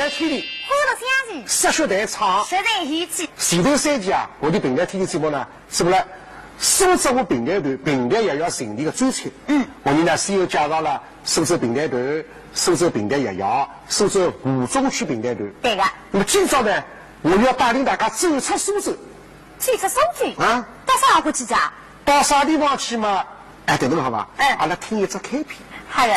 台天里，欢乐相聚，热血台唱，实在一起。前头3集啊，我的平台天气节目呢，是不是苏州我平台团，平台也要成立的专辑。我们呢先后介绍了苏州平台团、苏州平台也要、苏州吴中区平台团。对的。那么今朝呢，我要带领大家走出苏州。走出苏州啊？到啥过去家？到啥地方去嘛？哎，等等好吧。阿拉听一只开篇。好的。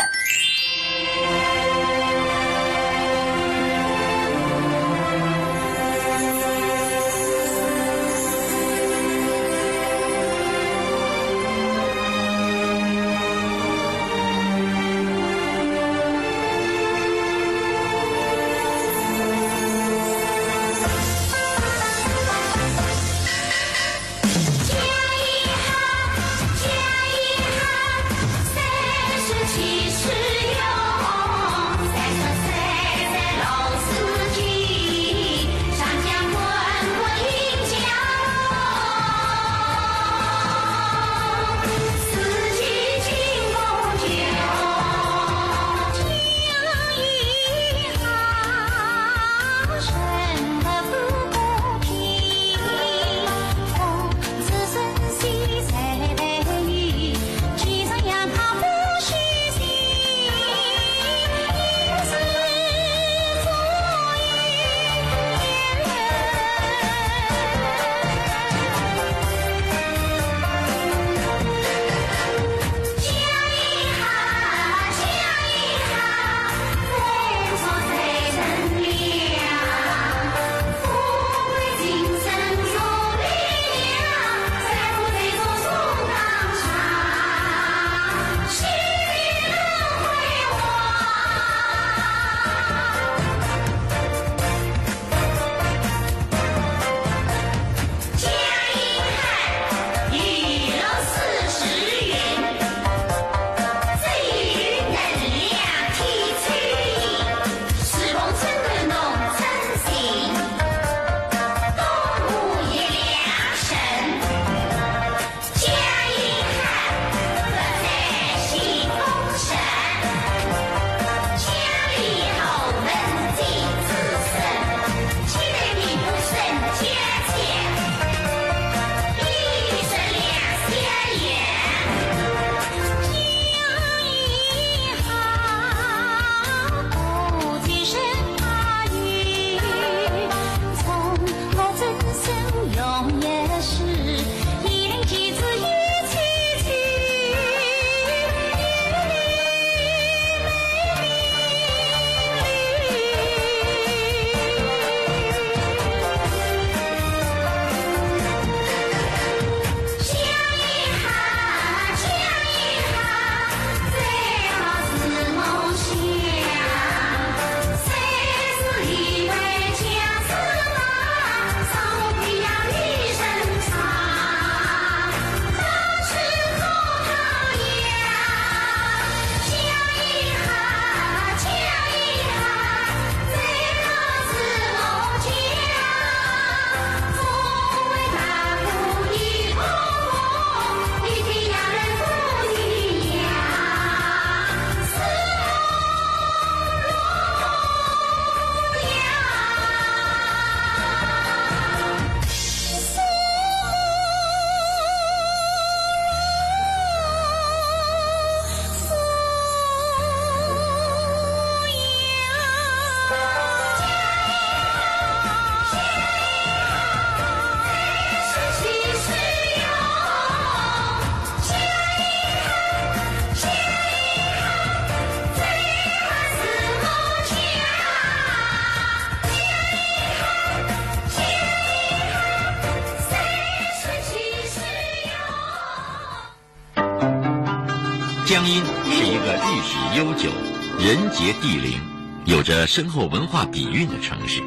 江阴是一个历史悠久、人杰地灵、有着深厚文化底蕴的城市。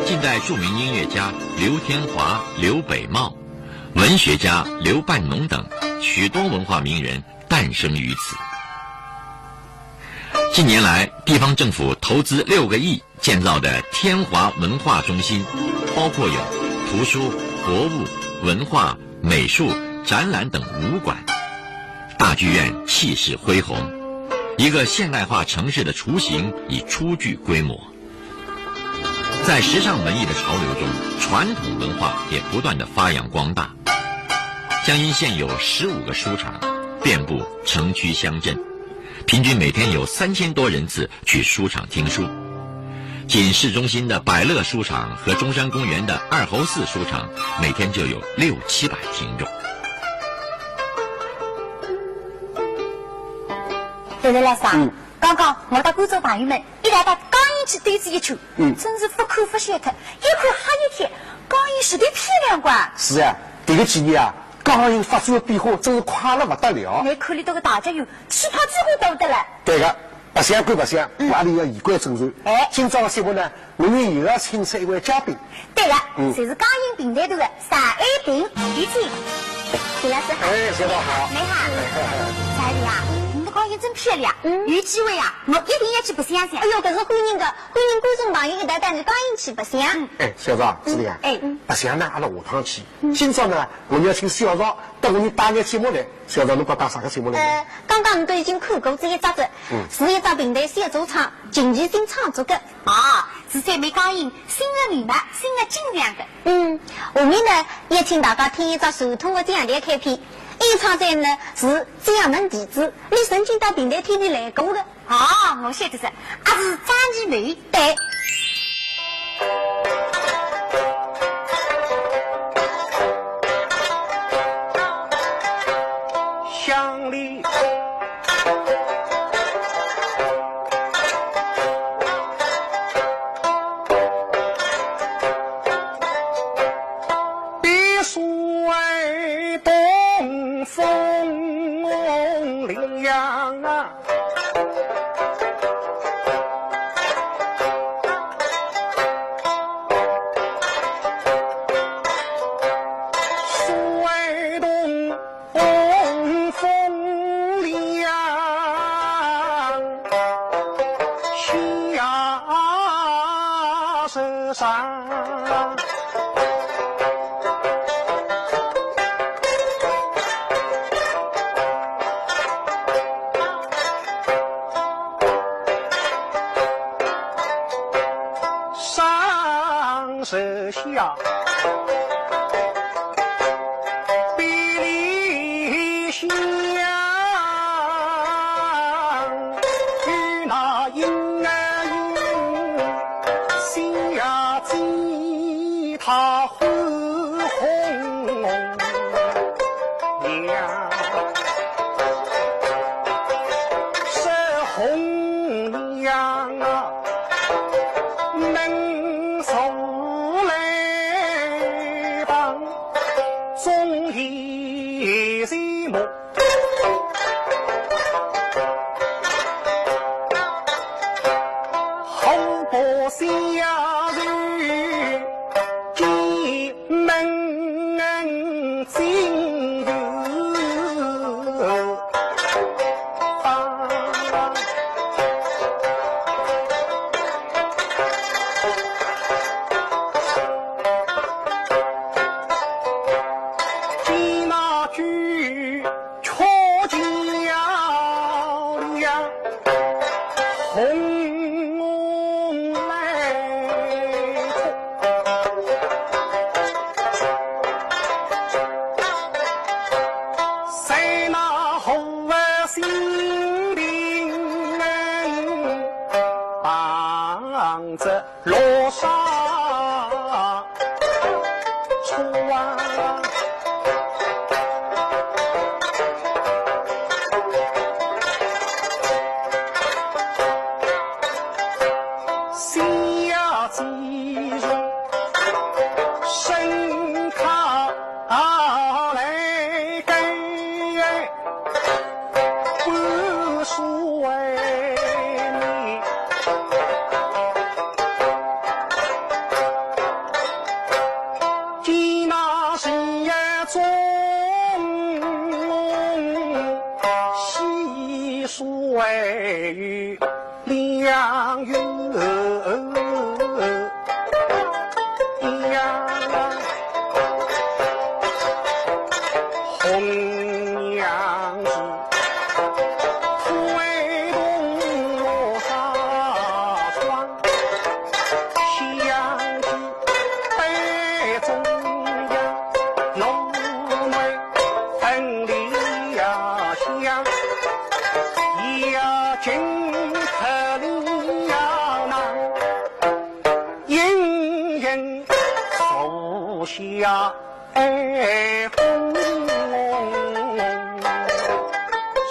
近代著名音乐家刘天华、刘北茂，文学家刘半农等许多文化名人诞生于此。近年来，地方政府投资6个亿建造的天华文化中心，包括有图书、博物、文化、美术、展览等5馆。大剧院气势恢宏，一个现代化城市的雏形已初具规模。在时尚文艺的潮流中，传统文化也不断的发扬光大。江阴县有15个书场，遍布城区乡镇，平均每天有3000多人次去书场听书。仅市中心的百乐书场和中山公园的二侯寺书场，每天就有600-700听众。对了，老师啊，刚刚我的观众朋友们一来到江阴去对峙一圈，真是不可不晓得，一看黑一天，江阴实在漂亮quá。是啊，这个几年啊，江阴发展的变化真是快了不得了。你看里头个大家有气泡机会都得了。对个，白相归白相，我阿里要言归正传。哎，今朝的节目呢，我们又要请出一位嘉宾。对了，就是江阴平台头的单爱萍于静。徐老师好。哎，小导好。你好。单爱萍啊，你的江阴真漂亮。有机会啊，我一定要去白相相。哎呦，这是欢迎观众朋友一带带你江阴去白相。哎，小赵，是的呀。白相呢，阿拉下趟去。今朝呢，我们要请小赵到我们带个节目来。小赵，侬把带啥个节目来？刚刚你都已经看过这一张子，是一张平台小组唱经济性创作的。啊，是在美江阴新的明白、新的精良的。下面呢也请大家听一张传统的这样的开篇。演唱者呢是蒋门弟子，你曾经到平台天里来过的。啊，我晓得是，是张继梅。对。乡里碧水东风羚羊啊，水东风羚羊，悬崖石上。上石下，比里香，与那婴儿有心呀吉他欢红娘，是红娘啊。能手来帮，总一人梦，后不下人进门进入房。红来谁那后儿心灵绑着罗纱穿。身靠来跟不说你，今那是中细水两月。下风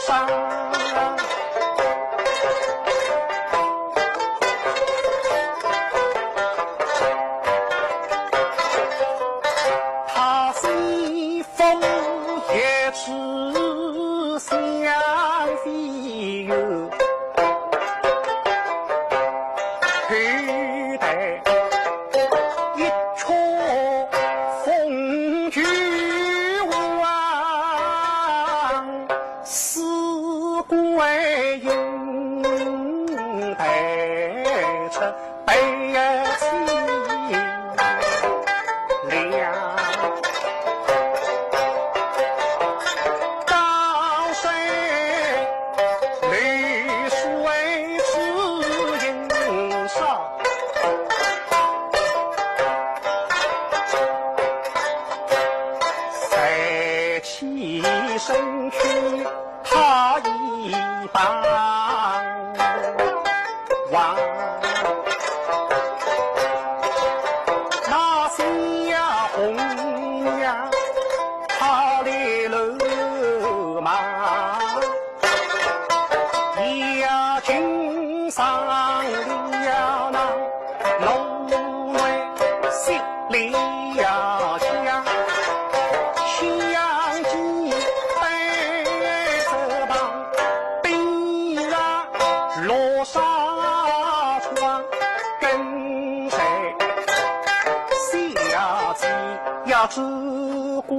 上。他随风也是相飞哟，去得一撮风巨王，四归应得成北齐了。高水绿水之营上，赛起身躯他一帮王，那新呀红呀他的路马，呀君上了那楼内心里呀想，相机背着帮兵啊落沙窗，跟谁下棋呀只顾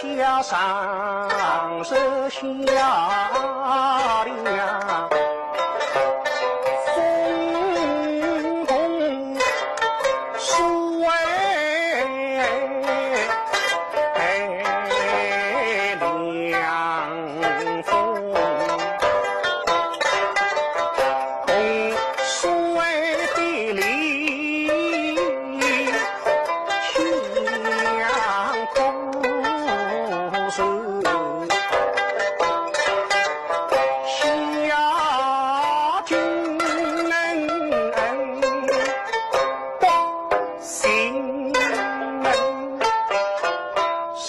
这家上是下了风动水凉风，动水的里相空手，下君不行上。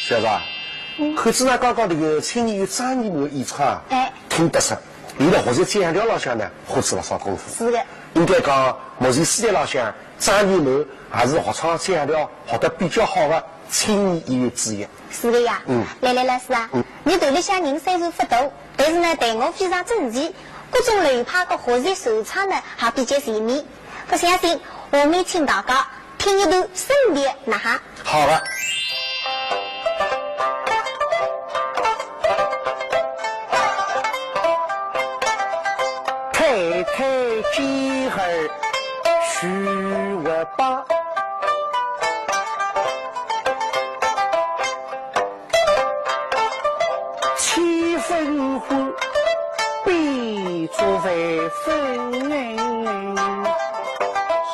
晓得吧？可是呢，刚刚这个青年与张艺谋演唱，挺得瑟。伊在或者讲调老向呢，花出了少功夫。是的。应该讲，目前世界老向，张艺谋还是学唱讲调学得比较好的青年演员之一。是的呀。来来老师啊，你队里向人虽然不多，但是呢，队伍非常整齐，各种流派的和谐说唱呢，还比较全面。我相信我们请大家听一段圣别呐喊。好了。太太今儿许我吧，七分婚必作为分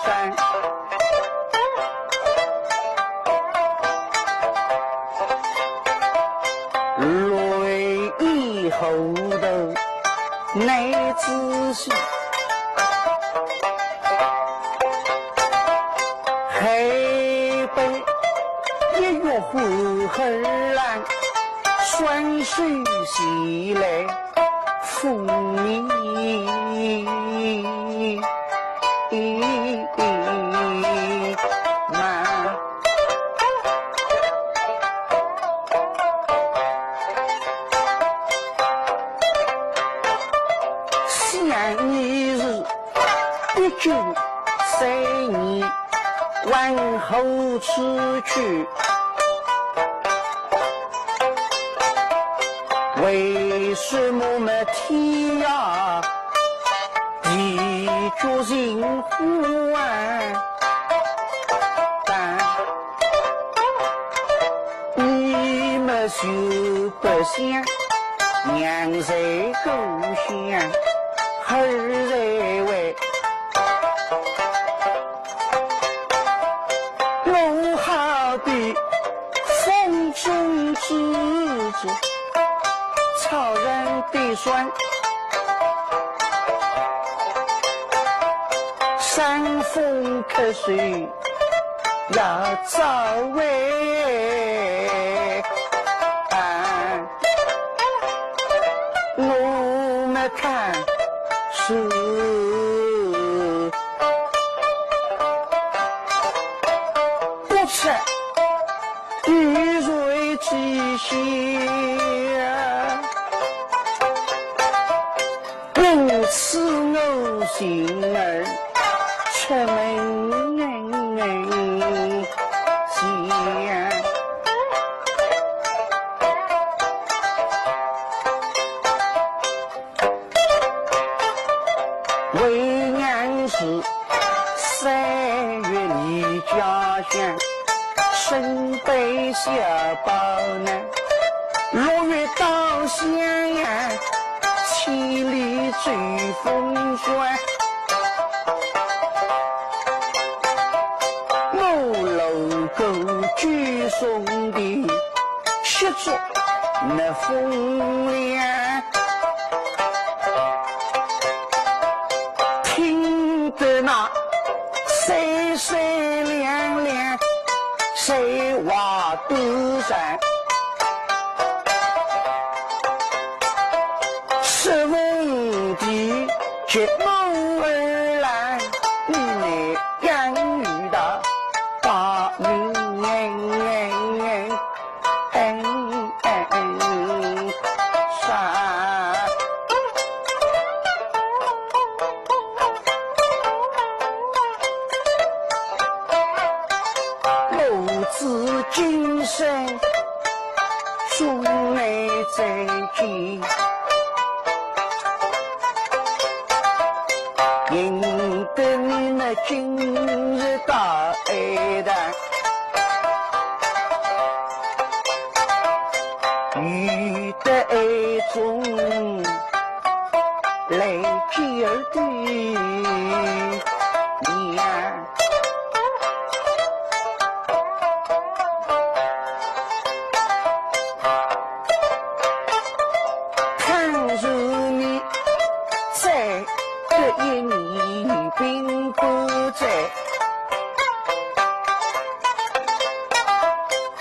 山，泪以后头乃仔细，黑背一月湖很蓝，双手袭来父你满。想你日不久3年往后辞去，为什么么天呀地绝人欢？但你们就不想娘在故乡儿在外，我好比风中之子，超人的酸，山风客水要早喂，我们看书不吃玉瑞之心，因此我心儿出门前，为娘是3月离家乡，身背小包呢，6月到咸阳，千里追风霜。狗举送的协助那风凉，听得那水水凉凉，水洼都山，是问的这梦儿来，你养育的把云山，母子今生兄妹再见，赢得你那今日大爱的遇得爱中来接儿的娘，看如你在这一年并不在，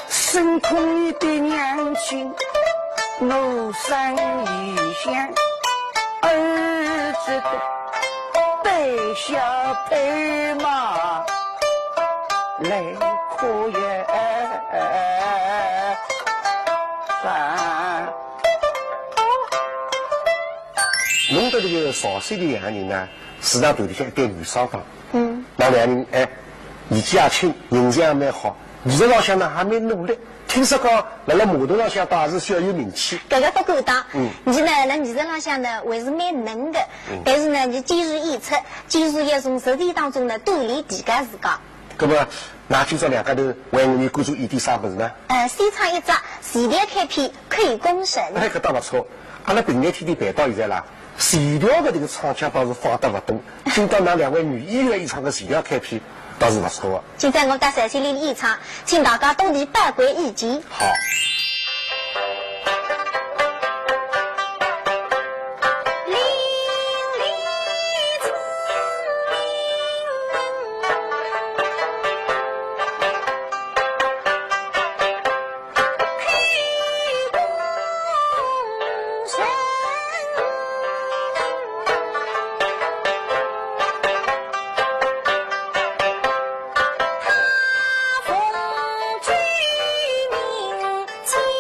生空的娘亲怒山异乡，儿子的带小配马来哭也山。弄得这个少岁的两个人呢，市场头里向一对女双方，那两个人年纪也轻，形象也蛮好，艺术上向呢还蛮努力。听说讲，辣辣马头上向倒是小有名气。这个不敢当。你呢，那艺术上向呢还是蛮能的，但是呢，你今日演出，今日要从实践当中呢锻炼自家自家。那么，那今朝两家头为我们关注一点啥物事呢？先唱一只前调开篇口功神。搿倒不错。阿拉平安天地办到现在啦，前调的这个唱腔倒是放得不多。今朝那两位女艺员演唱的前调开篇倒是不错的。现在我带陕西里演唱，请大家多提宝贵意见。好。他风居民。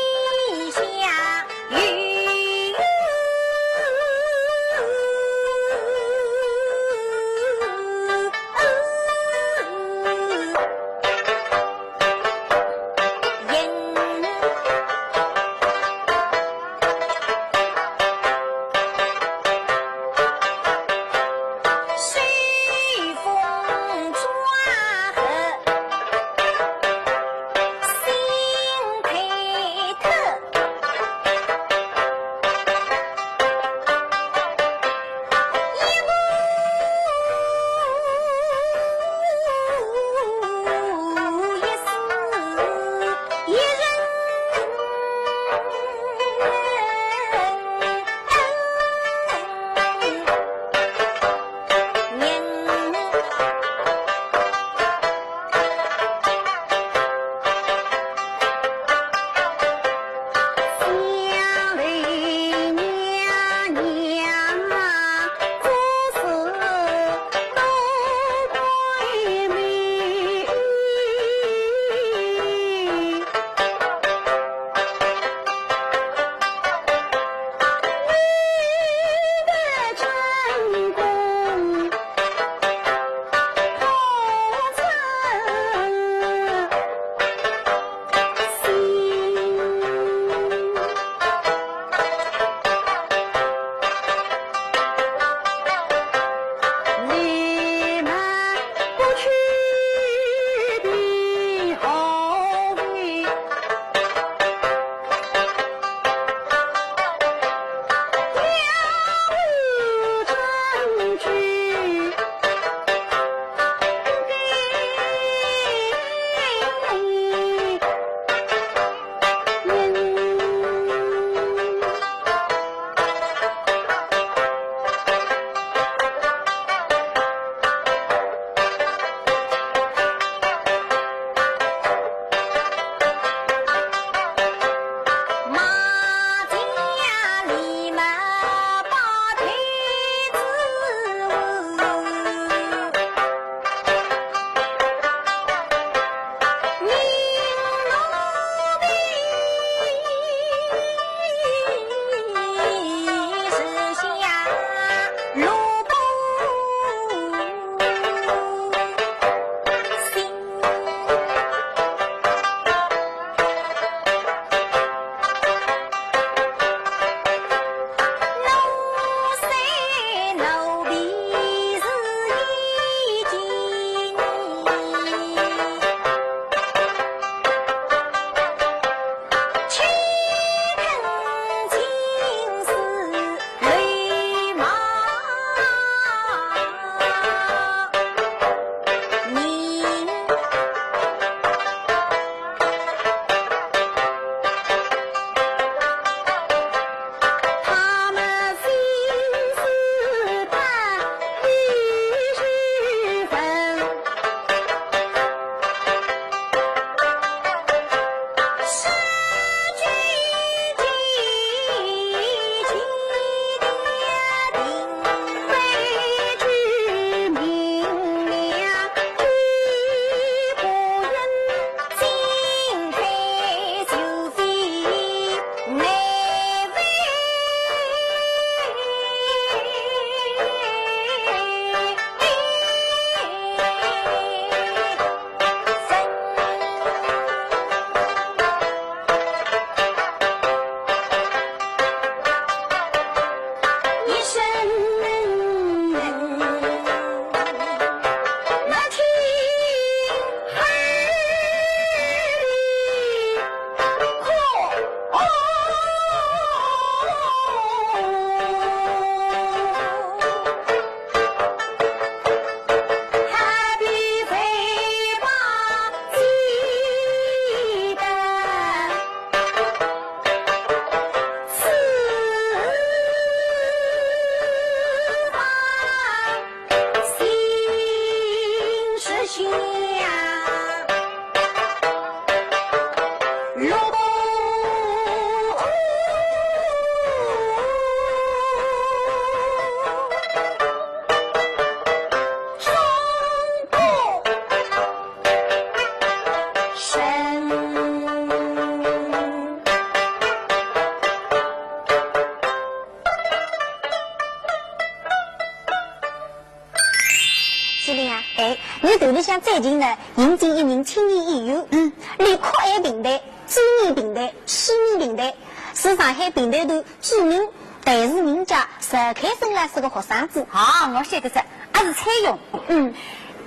向最近呢，引进一名青年演员，离科爱平台、专业平台、市民平台，是上海平台团著名台视名家石开生老师的学生子。好，我晓得是，还是采用。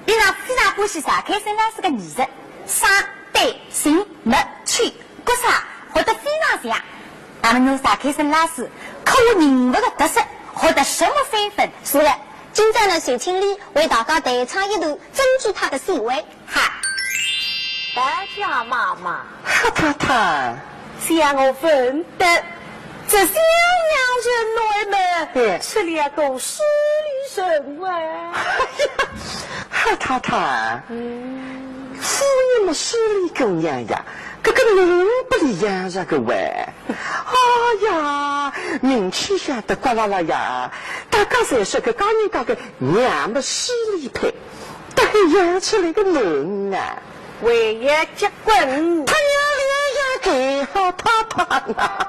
非常欢喜石开生老师的艺术，声、对、形、目、曲、各啥学得非常像。那么，石开生老师刻画人物的特色，学得什么非分？是的。今朝呢，秀清丽为大家弹唱一段珍珠他的细微。哈，大家妈妈，哈太太，像我分得这小娘人来们吃了个十里神啊！哎呀，哈太太，夫人们十里姑娘呀，这个人不离呀这个喂，哎呀，名气下的呱啦啦呀，大家才是个刚人家个娘们十里配，但养出来个人啊，为也结婚，他娘脸呀给好太太呐。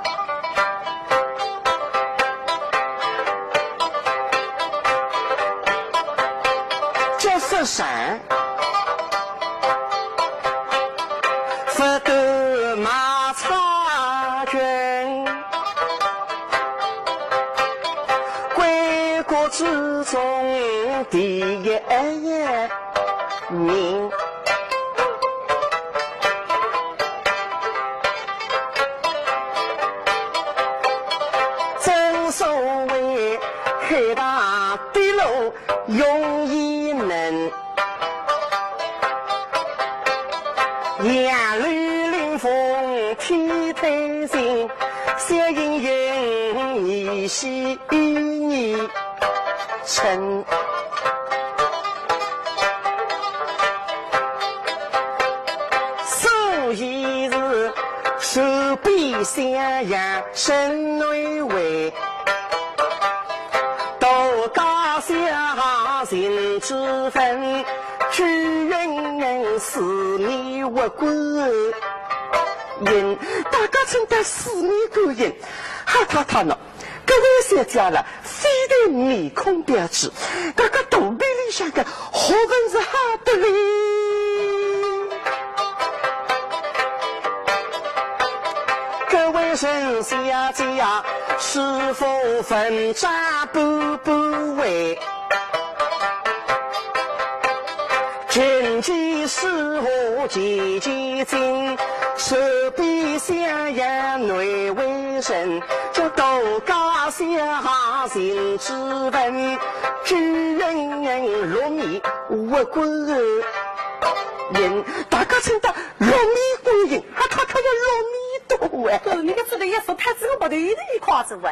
佛山，佛得马插军，归国之中第一名。正所谓开大的路容易能，杨绿临风天台行，小隐隐你喜你成。所以是手臂相扬身内为，道家下行之分，居人四面为官人，大家称得四面官人，哈他他呢，各位小家了，非得面孔标志，大家肚皮里向个学问是好得嘞。各位人小家是否分扎不为？经济事务积极进，手臂相扬内为人，这道家下行之文，居人落米为官人，大家称他落米官人，他要落米多哎！你个这个也说他这个不对的一夸子哇，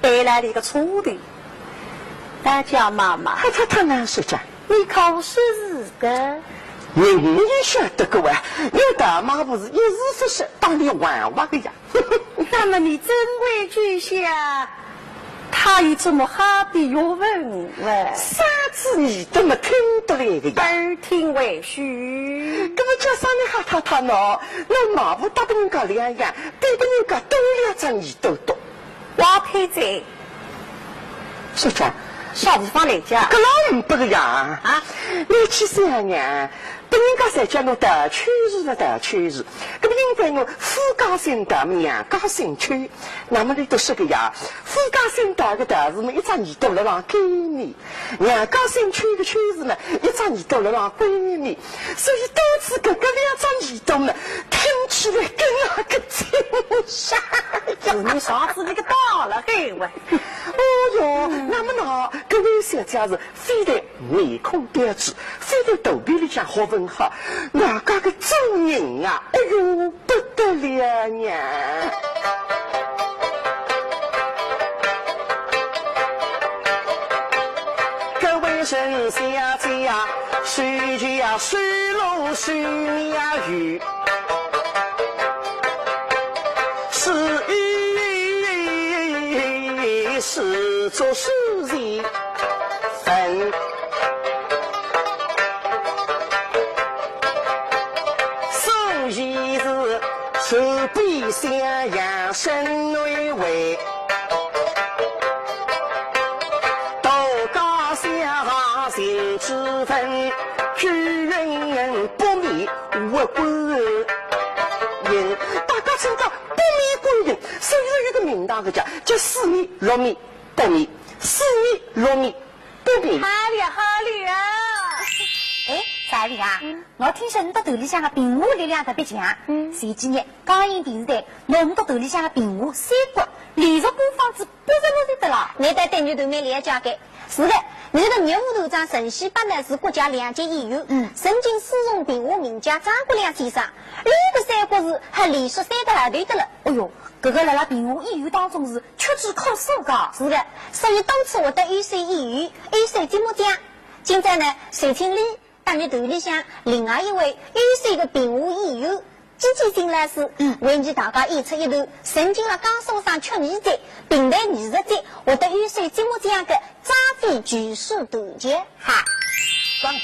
带来了一个错的。大家妈妈，他难说讲。你考试是的，你晓得个哇？有大妈不是一时不是当你玩玩个呀？那么你真会去想，他有这么好的学问哇？啥子你都没听得来个呀？耳听为虚。那么叫啥你哈他呢？那马不打得人家两样，对得人家多两张耳朵多。我配在，说讲。小地方来讲，个老不个呀啊！你去想呀，别人家在讲我大趋势的大趋势，那么应该我副家姓大么娘家姓区，那么你都是个呀，副家姓大个大字么一张耳朵来让给你，娘家姓区的区字呢一张耳朵来让闺蜜，所以都是个两张耳朵呢，听起来跟那个真傻呀！你啥子那个大了嘿喂！哦哟，那么呢？各位小家子，非得面孔标致，非得肚皮里向学问好，哪家个做人啊？哎呦，不得了呀！各位人小家，水家水路水呀鱼，是鱼是做事情分。所以是手臂相扬身内为，道家下行之分，居人，所以有个名堂的叫4米、6米、8米，4米、6米、8米。好了啊！哎，啥人啊？我听说你的头里向的评话力量特别强。前几日江阴电视台拿你的头里向的评话3国连续播放至80%的了。你在对女头面连交给。是的，你的业务头长陈锡八呢是国家2级议员，曾经私用评话名家张国良先生。这个3国是和连续3的合队的了。哎呦，这个在评话议员当中是屈指可数的。是的，所以多次获得预算议员、预算节目奖。现在呢，随清理当你头里向另外一位预算的评话议员。积极进来是，为你大家演出一段曾经在江苏省曲艺节、平台艺术节获得预算节目奖的张飞举世夺奖。哈，张飞，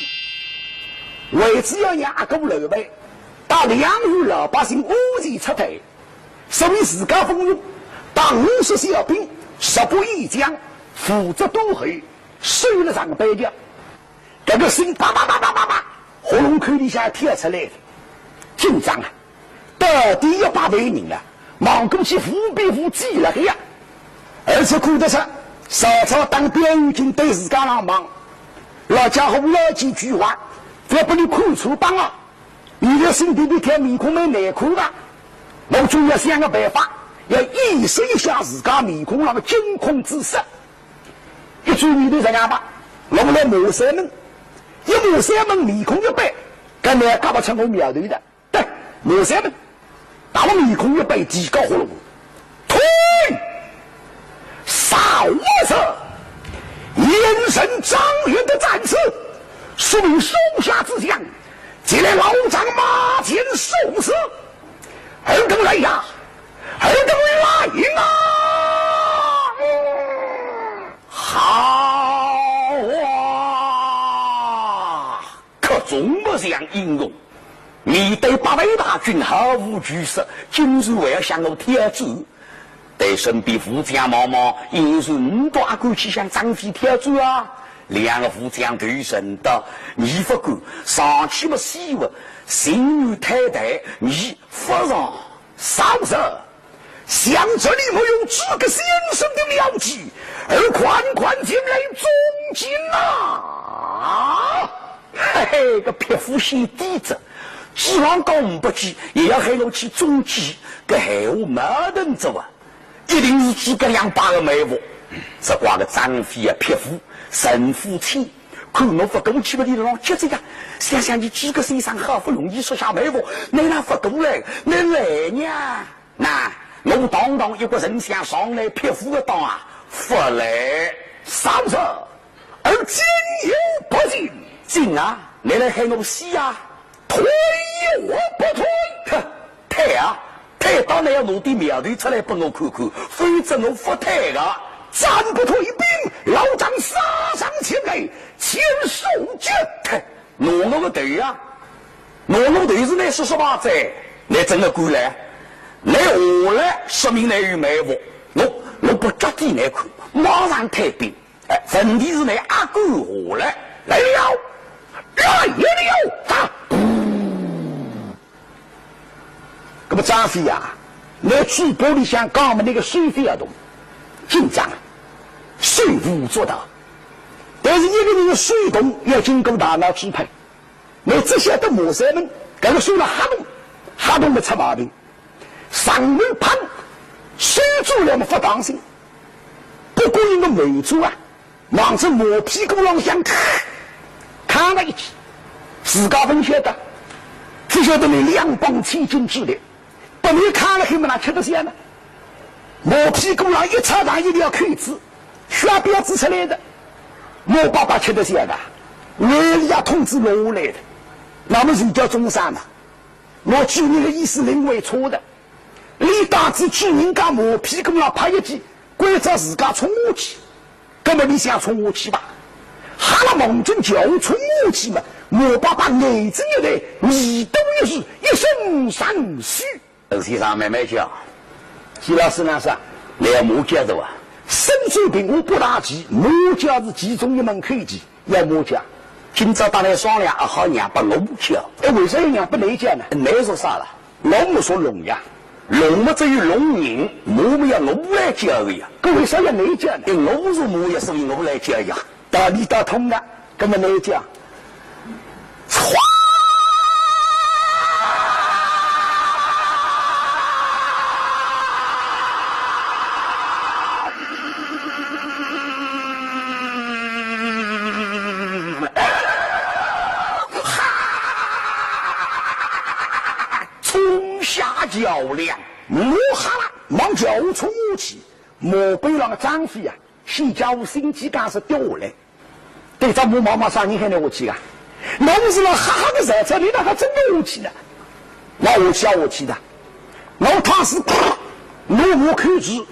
为只要压过老百，到两于老百姓无钱出头，所以自家风涌，当50小兵，10步一将，负责都会，收了上百家，这个心叭叭叭叭叭叭，喉咙口里向贴出来的，紧张啊！到底要把为人了，忙过去扶笔扶记了个呀，而且顾得上曹操当表演军对自家人忙，老家伙老几句话，再不你看出帮了，你的身体比条面孔没难看吧？我就要想个办法，要意识一下自家面孔那个惊恐之色。一注意的怎样吧？我们来磨三门，一磨三门面孔一白，跟那搞不成我苗头的。对，磨三门。打我面孔一被提高火炉，推扫我色，眼神张远的战士，说明手下之将，即来老张马前受死，尔等来呀，尔等来呀！好啊，可总不像英勇。面对8位大军毫无惧色，竟然还要向我挑战。对身边副将毛毛，也是5大官去向张飞挑战啊。2个副将对神的，你不管上去么希望，心女太太，你不让上色。像这里没有这个先生的了解，而款款进来中进啊！嘿嘿，个匹夫先低着。指望高不急，也要害我去中计，个害我没人走啊！一定是诸葛亮把个媒婆，这挂个张飞啊，匹夫神夫亲，看我不够去个地方，就这样，想想你几个身上好不容易说下媒婆，你那不够来，你来呢？那我当当一个人想上来匹夫的当啊，不来上手，而今有不进，进啊！你来害我死啊！推我不推，推啊！推到那要弄点苗头出来帮我看看，否则我不推的。暂不退兵，老张杀上前来，牵手决推。弄我个队啊！弄我队是那是什么子？你真的过来？你我来说明你有媒婆，我不着地来看，马上退兵。哎，问题是你阿哥我来了，来了，打！那么张飞呀，那举玻璃箱刚我们那个水飞要动，紧张了，水无做到。但是一个人的水动要经过大脑支配，那这些的磨山们，这个水了哈动的出毛病，上门攀，水主了么不当心，不过一个美主啊，往这磨屁股上想看了一起，自家分晓得，只晓得你两帮千军之力。不你看了后面哪吃得下呢？磨屁股上一插上一条口子，血标子出来的，我爸爸吃得下的，为了要通知我来的，那么是叫中山嘛？我举你的意思认为错的，李大子举人家磨屁股上拍一记，规则自家冲武器，根本你想冲武器吧？哈了蒙军就冲武器嘛？我爸爸内子一来，你都也是一身伤虚。先生慢慢讲，季老师呢是来木匠的哇，生水平我不大急，木匠是其中一门科技，要木匠。今朝大家商量好娘把我木匠，为啥要娘不内匠呢？内说啥了？老母说聋呀，龙么只有龙人，我们要我来教的呀。各位啥要你讲的？我是我也所以我来教呀。道理道通的，根本没讲。较量，我哈啦，忙叫出武器，莫被那个张飞啊，西家务心机干是掉下来。对，咱母妈妈说你看那武器啊，那不是那哈哈的热车，你那还真的武器呢？那武器啊武器的，那他是怒目口之，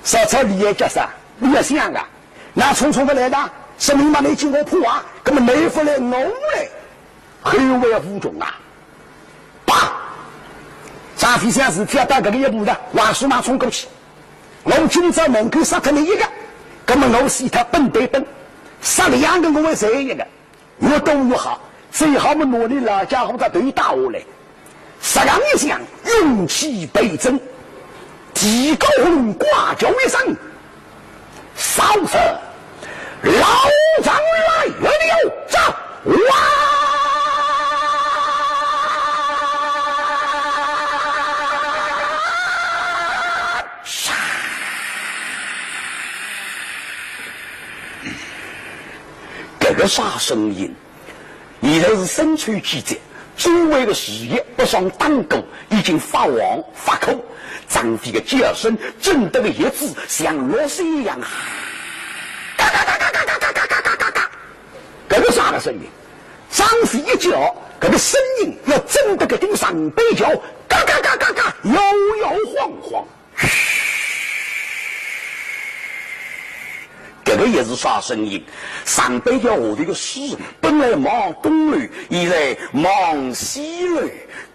烧车你也叫啥？你也想啊？那匆匆的来的，是你妈你经过破啊，根本没回来弄来，很为无种啊！啪！张飞先是跳到这个一步的，往树马冲过去。我今朝门口杀他你一个，根本我是他笨对笨，杀两个我会谁一个？越多越好，最好我努力老家伙他对打下来。杀人一想，勇气倍增，提高红挂脚一声，扫射老张来了，走哇！这个啥声音？现在是身处季节，周围的视野不像当狗，已经发黄发口。张飞的叫声震得个叶子像螺丝一样，嘎嘎嘎嘎嘎嘎嘎嘎嘎嘎嘎。这个啥个声音？张飞一叫，这个声音要震得个顶上北角，嘎嘎嘎嘎嘎，摇摇晃晃。这个也是啥声音？上北角下的个水本来忙东流，现在忙西流，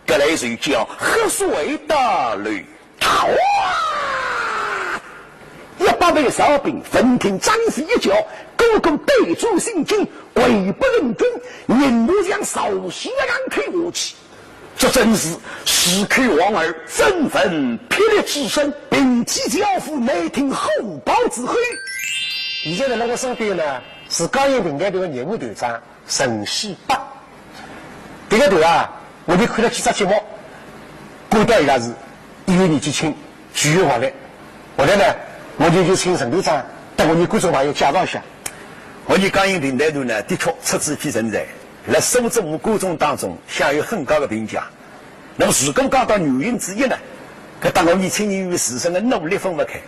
这来就叫喝水的流。逃啊！100位哨兵分听张飞一叫，个个背住心惊，鬼不认军，人不将手势让开武器。这真是士客王儿振奋霹雳之声，兵器交付，没听后报指挥。现在的那个身边呢，是高阳平台队的业务队长陈锡伯。这个队啊，我就看了几只节目，感到伊拉是因为年纪轻，具有活力。后来呢，我就请陈队长带我们观众朋友介绍一下。我们高阳平台队呢，的确出自一批人才，在数字五观众当中享有很高的评价。那么如果讲到原因之一呢，可当我们青年与自身的努力分不开。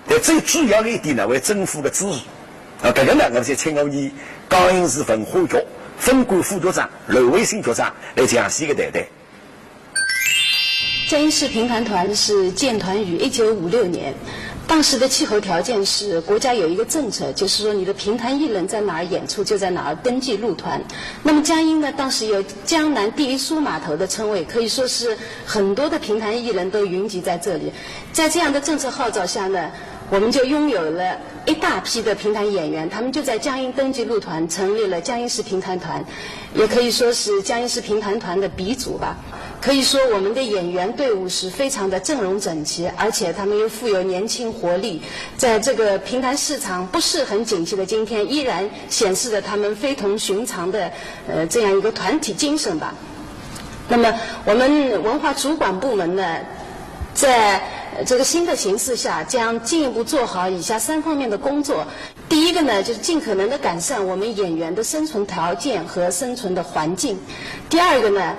但最主要的一点呢，为政府的支持。这个呢，我就请我们高阳市文化局分管副局长刘卫新局长来讲述一个谈谈。江阴市评团团是建团于1956年，当时的气候条件是国家有一个政策，就是说你的评团艺人在哪儿演出就在哪儿登记入团。那么江阴呢，当时有江南第一苏码头的称谓，可以说是很多的评团艺人都云集在这里。在这样的政策号召下呢，我们就拥有了一大批的评团演员，他们就在江阴登记入团，成立了江阴市评团团，也可以说是江阴市评团团的鼻祖吧。可以说我们的演员队伍是非常的阵容整齐，而且他们又富有年轻活力，在这个评团市场不是很景气的今天，依然显示着他们非同寻常的这样一个团体精神吧。那么我们文化主管部门呢，在这个新的形势下，将进一步做好以下3方面的工作。第一个呢，就是尽可能的改善我们演员的生存条件和生存的环境。第二个呢，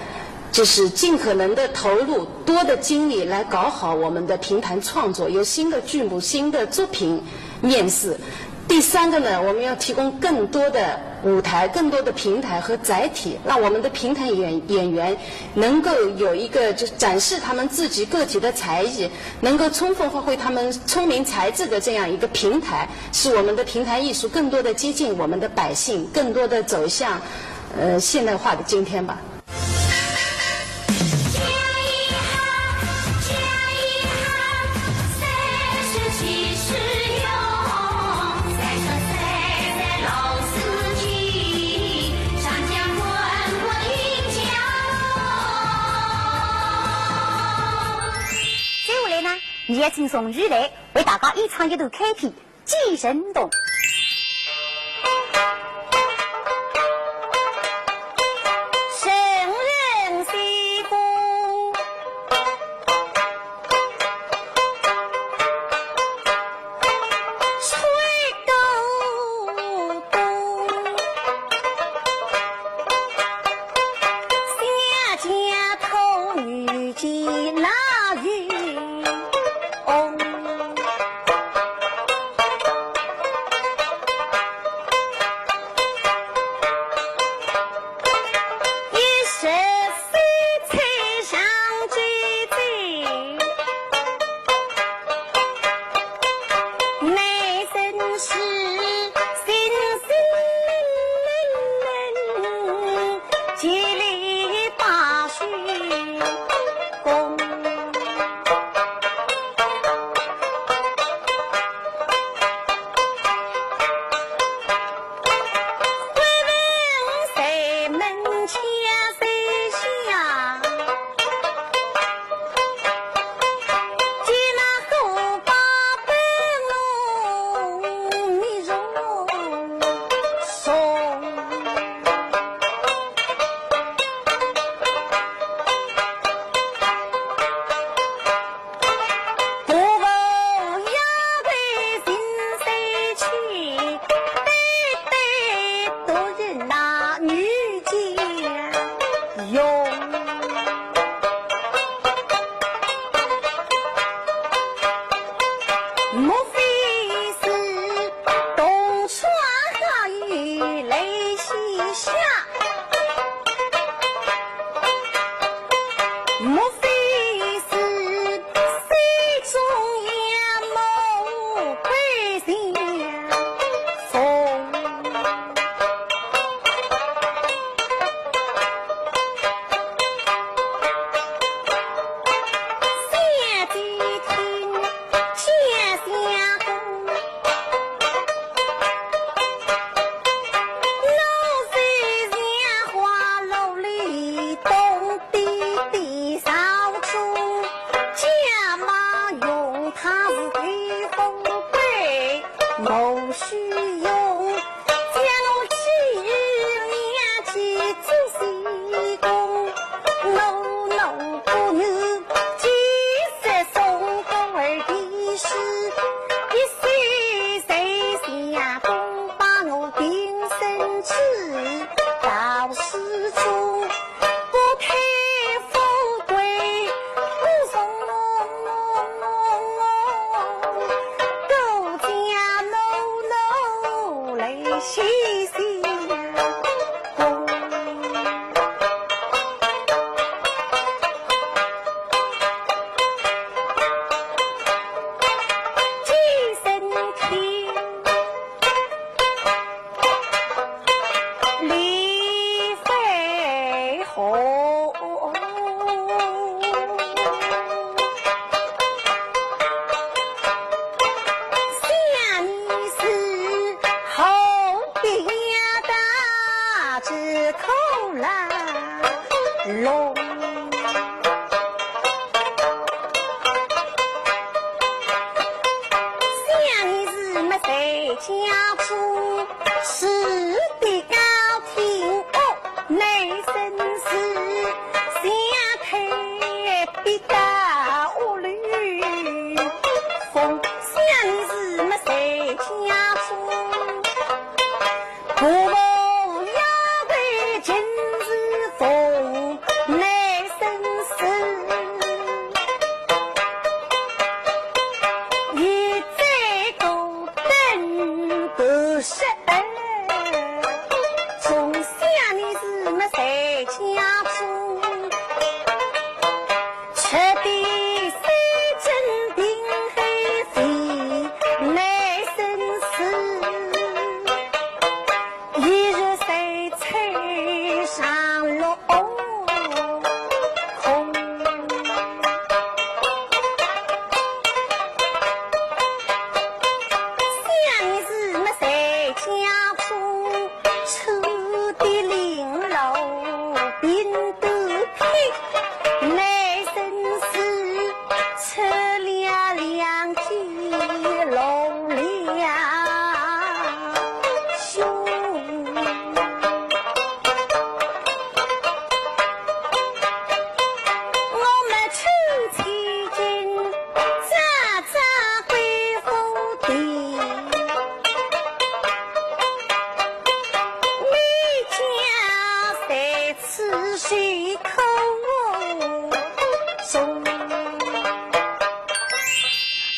就是尽可能的投入多的精力来搞好我们的评团创作，有新的剧目、新的作品面世。第三个呢，我们要提供更多的舞台、更多的平台和载体，让我们的评团演员能够有一个就是展示他们自己个体的才艺，能够充分发挥他们聪明才智的这样一个平台，使我们的评团艺术更多的接近我们的百姓，更多的走向现代化的今天吧。这也请宋玉来为大家演唱一段开篇《寄生洞》。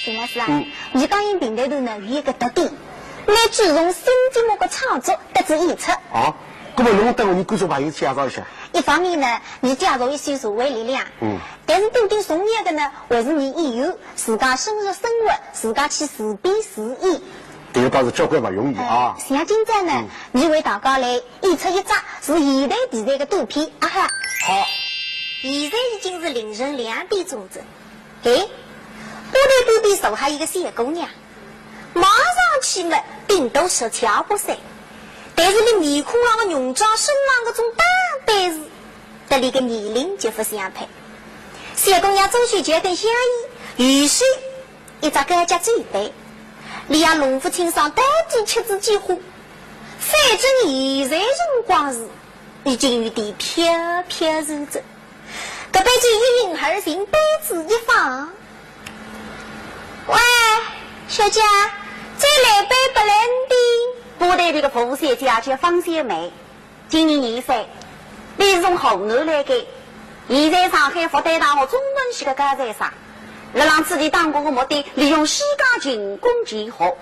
沈老师啊，你讲因平台头呢有一个特点，乃注重新节目的创作得知演出。哦，那么侬等我你观众朋友介绍一下。一方面呢，你介绍一些社会力量，但是顶顶重要的呢，还是你以后自家深入生活，自家去自编自演。这个倒是交关不容易啊。像今朝呢，你为大家来演出一张是现代题材的短片啊哈。好。现在已经是凌晨2点钟子，哎，我边手下一个小姑娘，马上去嘛，顶都是乔不噻，但是你面孔上的容妆身上的种打扮是，得里个年龄就不相配。小姑娘周学杰跟香烟，于是一只高家嘴杯，里亚农夫清上单地吃子几乎，反正现在辰光是已经有点飘飘然着。这杯子一饮而行，杯子一放。喂，小姐，再来杯白兰地。部队这个副小姐叫方小梅，今年20岁，你是从河南来的。现在上海复旦大学中文系的高材生，日浪自己当工的目的，利用世界勤工结合，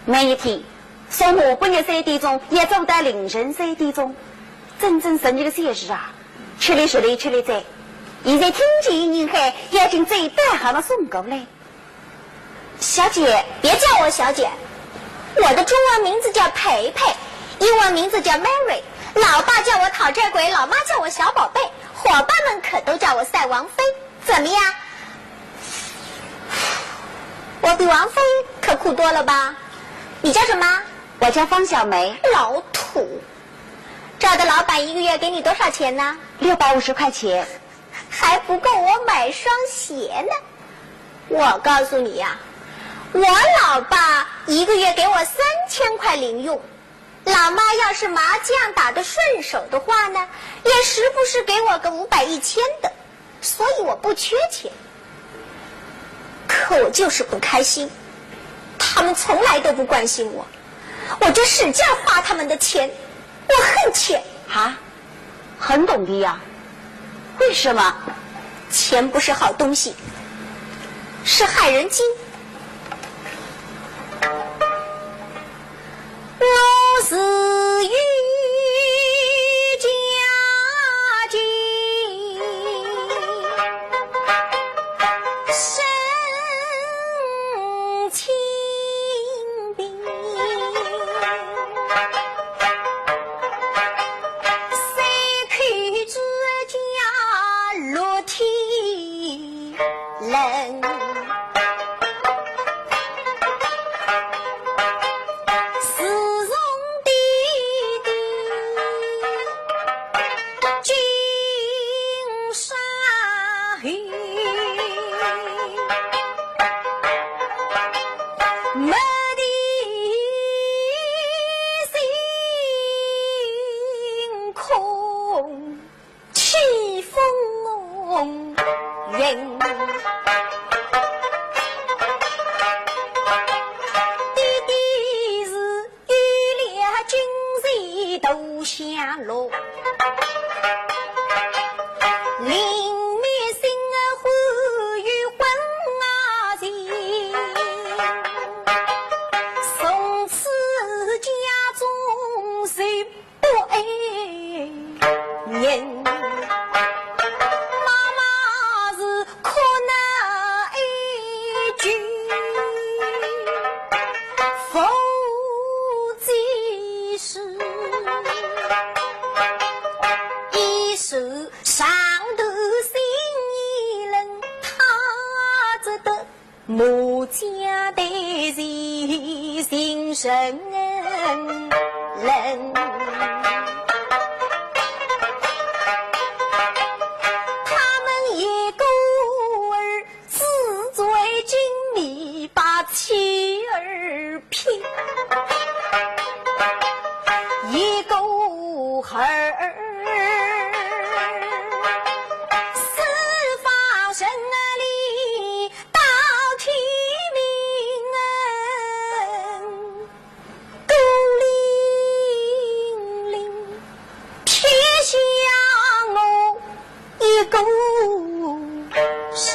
每一天从下半日3点钟也走到凌晨3点钟，真正神奇的小事啊！吃力吃力吃力在。现在听见人喊已经最大号的送过来。小姐，别叫我小姐，我的中文名字叫培培，英文名字叫 Mary， 老爸叫我讨债鬼，老妈叫我小宝贝，伙伴们可都叫我赛王妃。怎么样？我比王妃可酷多了吧？你叫什么？我叫方小梅。老土。这儿的老板一个月给你多少钱呢？650块钱。还不够我买双鞋呢。我告诉你呀，我老爸一个月给我3000块零用，老妈要是麻将打得顺手的话呢，也时不时给我个500、1000的，所以我不缺钱。可我就是不开心，他们从来都不关心我，我就使劲花他们的钱，我恨钱啊，很懂的呀。为什么？钱不是好东西，是害人精。我是与家境深情病，谁看这家落体人，思从弟弟金沙鱼，没的星空起风云，弟弟是玉烈金水都香落，林面心欢与婚啊情，从此家中谁不爱人。上头心一冷，他着的母家的人心神冷，他们一个儿自作精力把妻儿骗，一个儿生里到天明，孤零零撇下我一个身。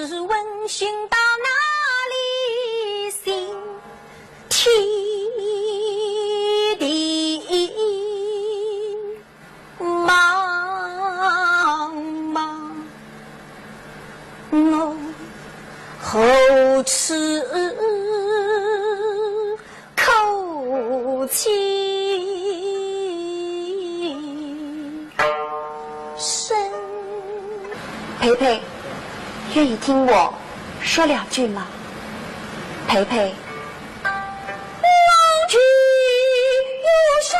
试问寻到哪里行？天地茫茫，我何处口气深？培培，愿意听我说两句吗？培培，老去又深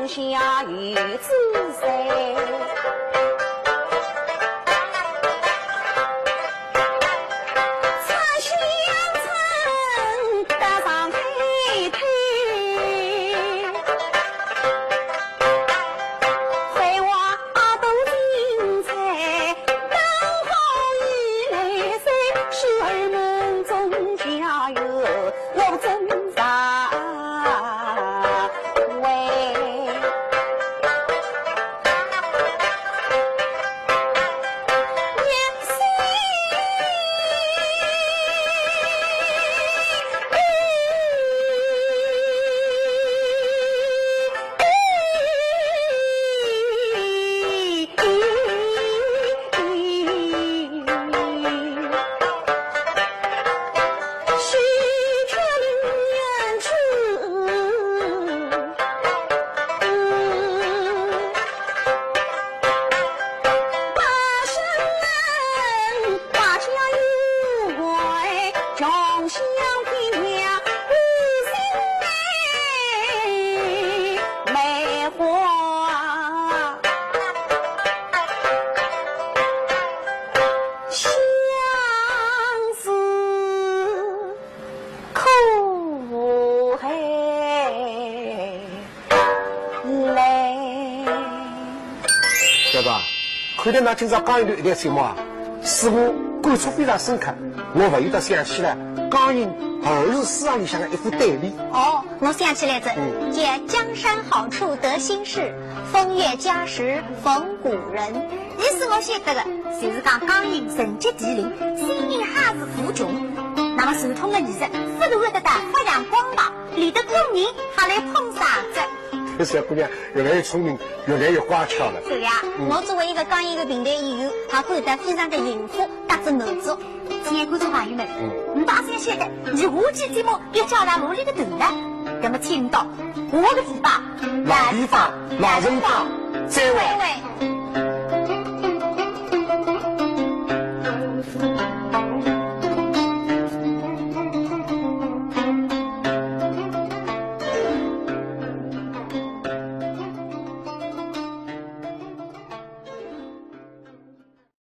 下雨自谁？擦香尘，搭上太太，废话都精彩，刚好一来三，十二门中加油，我真傻。看到那今朝江阴的一条节目啊，使我感触非常深刻。我不由得想起了江阴儿时诗上里向的一副对联。哦，我想起来了，借江山好处得心事，风月佳时逢古人。意思我晓得的，就是讲江阴人杰地灵，虽然哈是富穷，那么传统的艺术不断的发扬光大，里的工人还来捧场着。这小姑娘越来越聪明，越来越乖巧了。是呀，我作为一个江阴的平台演员，还感得非常的幸福，搭着满足。亲爱的观众朋友们，你打算晓得你下期节目要叫到哪里的头呢？那么请到我的地方，老地方，老人帮，再会。